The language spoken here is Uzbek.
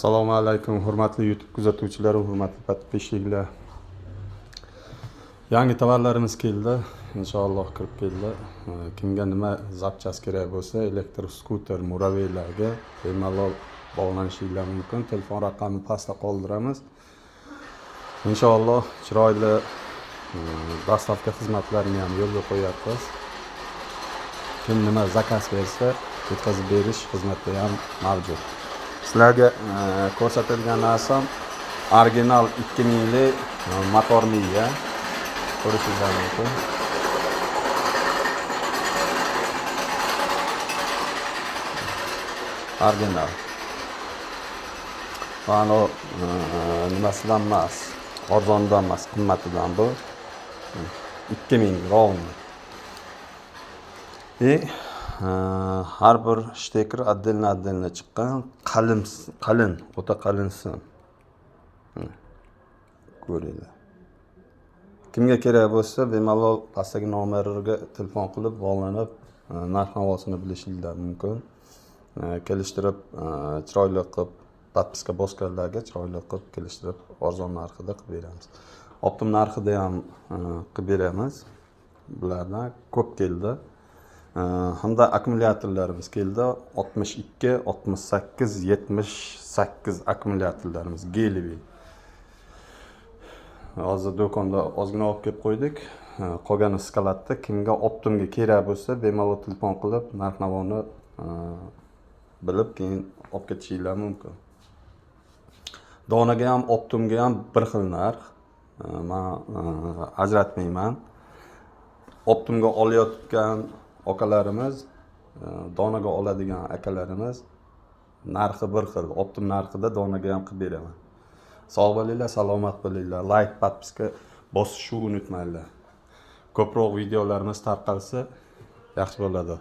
Assalomu alaykum, hurmatli YouTube kuzatuvchilari, hurmatli podpishchiklar. Yangi tovarlarimiz keldi. Inshaalloh kirib keldi. Kimga nima zapchas kerak bo'lsa, elektr skuter muraveylarga bemalol bog'lanishingiz mumkin. Telefon raqamini pastda qoldiramiz. Inshaalloh chiroyli dostavka xizmatlarini ham yo'lga qo'yapmiz. Kim nima zakaz bersa, yetkazib berish xizmati ham mavjud. Sizlarga ko'rsatilgan narsam original 2000 lik motorli ko'rishingiz mumkin. Original. Mana nimasidan emas, arzondan emas, qimmatidan bu 2000 ровно. Har bir shtekir отдельно chiqqan, qalin, o'ta qalinsin. Ko'ringlar. Kimga kerak bo'lsa, bemalol pastdagi nomerga telefon qilib, bog'lanib, narx-navosini bilishingiz mumkin. Kelishtirib, chiroyli qilib, podpiska bosganlarga chiroyli qilib kelishtirib, arzon narxida qilib beramiz. Optim narxida ham qilib beramiz. Bulardan ko'p keldi. Hamda akkumulyatorlarimiz keldi. 62, 68, 78 akkumulyatorlarimiz Gelivi. Hozir do'konda ozgina olib kelib qo'ydik. Qolgani skalatda kimga optimga kerak bo'lsa, bemalol telefon qilib, narx-navoni bilib, keyin olib ketishingiz mumkin. Donaga ham, optimga ham bir xil narx. Men ajratmayman. Optimga olayotgan akalarimiz, donaga oladigan akalarimiz narxi bir xil. Optim narxida donaga ham qilib beraman. Sog' bo'linglar, salomat bo'linglar. Like, podpiska bosishni unutmanglar. Ko'proq videolarimiz tarqalsa yaxshi bo'ladi.